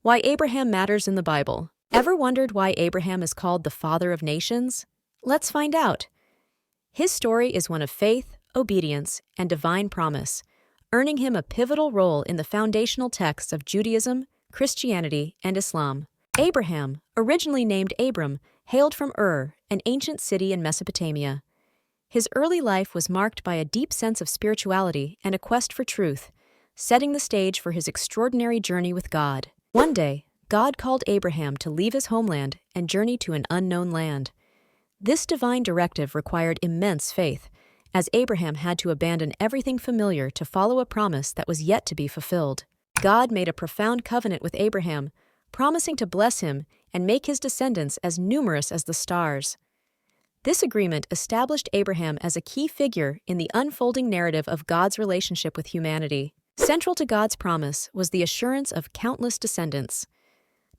Why Abraham matters in the Bible. Ever wondered why Abraham is called the father of nations? Let's find out. His story is one of faith, obedience, and divine promise, earning him a pivotal role in the foundational texts of Judaism, Christianity, and Islam. Abraham, originally named Abram, hailed from Ur, an ancient city in Mesopotamia. His early life was marked by a deep sense of spirituality and a quest for truth, setting the stage for his extraordinary journey with God. One day, God called Abraham to leave his homeland and journey to an unknown land. This divine directive required immense faith, as Abraham had to abandon everything familiar to follow a promise that was yet to be fulfilled. God made a profound covenant with Abraham, promising to bless him and make his descendants as numerous as the stars. This agreement established Abraham as a key figure in the unfolding narrative of God's relationship with humanity. Central to God's promise was the assurance of countless descendants.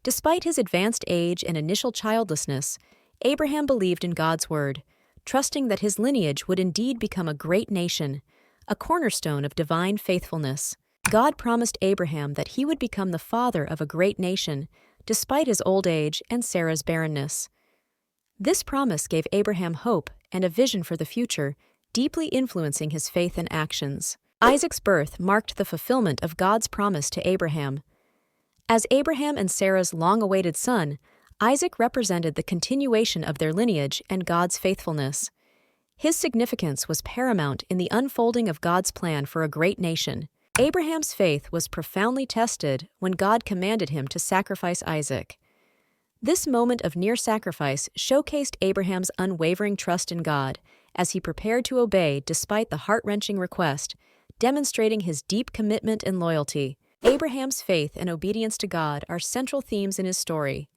Despite his advanced age and initial childlessness, Abraham believed in God's word, trusting that his lineage would indeed become a great nation, a cornerstone of divine faithfulness. God promised Abraham that he would become the father of a great nation, despite his old age and Sarah's barrenness. This promise gave Abraham hope and a vision for the future, deeply influencing his faith and actions. Isaac's birth marked the fulfillment of God's promise to Abraham. As Abraham and Sarah's long-awaited son, Isaac represented the continuation of their lineage and God's faithfulness. His significance was paramount in the unfolding of God's plan for a great nation. Abraham's faith was profoundly tested when God commanded him to sacrifice Isaac. This moment of near sacrifice showcased Abraham's unwavering trust in God as he prepared to obey despite the heart-wrenching request, demonstrating his deep commitment and loyalty. Abraham's faith and obedience to God are central themes in his story.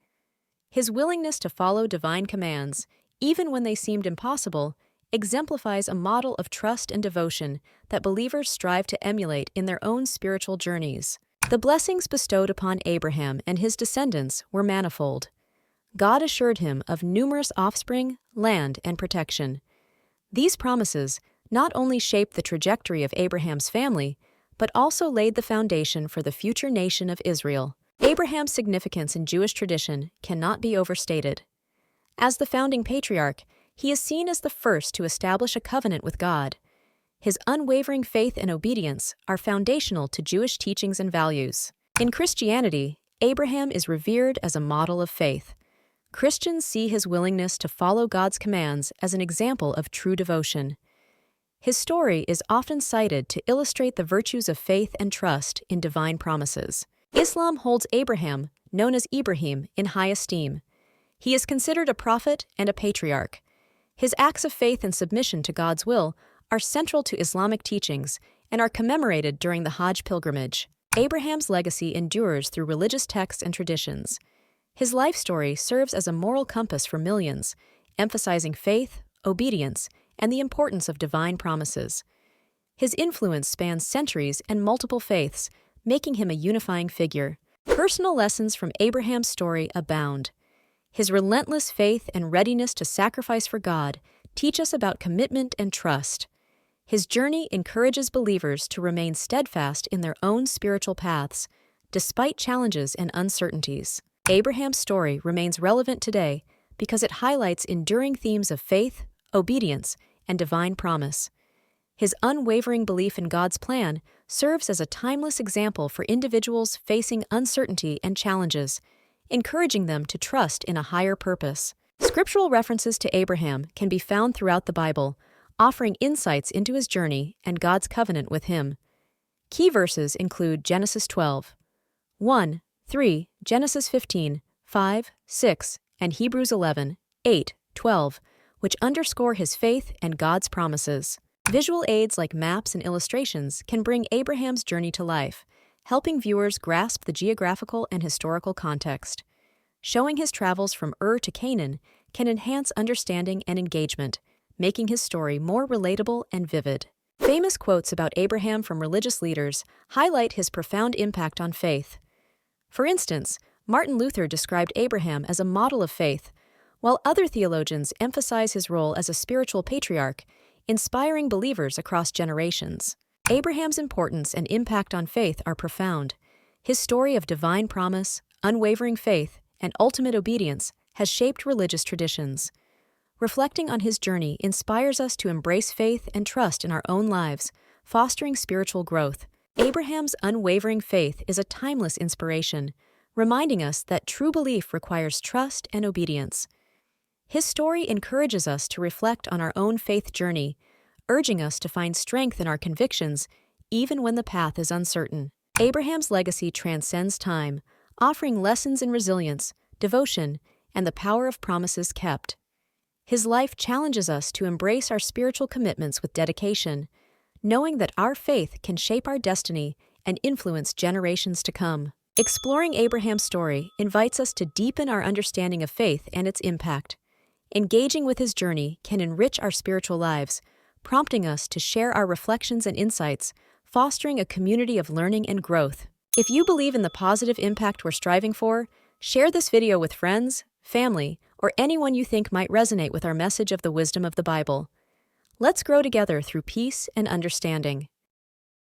His willingness to follow divine commands, even when they seemed impossible, exemplifies a model of trust and devotion that believers strive to emulate in their own spiritual journeys. The blessings bestowed upon Abraham and his descendants were manifold. God assured him of numerous offspring, land, and protection. These promises not only shaped the trajectory of Abraham's family, but also laid the foundation for the future nation of Israel. Abraham's significance in Jewish tradition cannot be overstated. As the founding patriarch, he is seen as the first to establish a covenant with God. His unwavering faith and obedience are foundational to Jewish teachings and values. In Christianity, Abraham is revered as a model of faith. Christians see his willingness to follow God's commands as an example of true devotion. His story is often cited to illustrate the virtues of faith and trust in divine promises. Islam holds Abraham, known as Ibrahim, in high esteem. He is considered a prophet and a patriarch. His acts of faith and submission to God's will are central to Islamic teachings and are commemorated during the Hajj pilgrimage. Abraham's legacy endures through religious texts and traditions. His life story serves as a moral compass for millions, emphasizing faith, obedience, and the importance of divine promises. His influence spans centuries and multiple faiths, making him a unifying figure. Personal lessons from Abraham's story abound. His relentless faith and readiness to sacrifice for God teach us about commitment and trust. His journey encourages believers to remain steadfast in their own spiritual paths, despite challenges and uncertainties. Abraham's story remains relevant today because it highlights enduring themes of faith, obedience, and divine promise. His unwavering belief in God's plan serves as a timeless example for individuals facing uncertainty and challenges, encouraging them to trust in a higher purpose. Scriptural references to Abraham can be found throughout the Bible, offering insights into his journey and God's covenant with him. Key verses include Genesis 12, 1, 3, Genesis 15, 5, 6, and Hebrews 11, 8, 12, which underscore his faith and God's promises. Visual aids like maps and illustrations can bring Abraham's journey to life, helping viewers grasp the geographical and historical context. Showing his travels from Ur to Canaan can enhance understanding and engagement, making his story more relatable and vivid. Famous quotes about Abraham from religious leaders highlight his profound impact on faith. For instance, Martin Luther described Abraham as a model of faith, while other theologians emphasize his role as a spiritual patriarch, inspiring believers across generations. Abraham's importance and impact on faith are profound. His story of divine promise, unwavering faith, and ultimate obedience has shaped religious traditions. Reflecting on his journey inspires us to embrace faith and trust in our own lives, fostering spiritual growth. Abraham's unwavering faith is a timeless inspiration, reminding us that true belief requires trust and obedience. His story encourages us to reflect on our own faith journey, urging us to find strength in our convictions, even when the path is uncertain. Abraham's legacy transcends time, offering lessons in resilience, devotion, and the power of promises kept. His life challenges us to embrace our spiritual commitments with dedication, knowing that our faith can shape our destiny and influence generations to come. Exploring Abraham's story invites us to deepen our understanding of faith and its impact. Engaging with his journey can enrich our spiritual lives, prompting us to share our reflections and insights, fostering a community of learning and growth. If you believe in the positive impact we're striving for, share this video with friends, family, or anyone you think might resonate with our message of the wisdom of the Bible. Let's grow together through peace and understanding.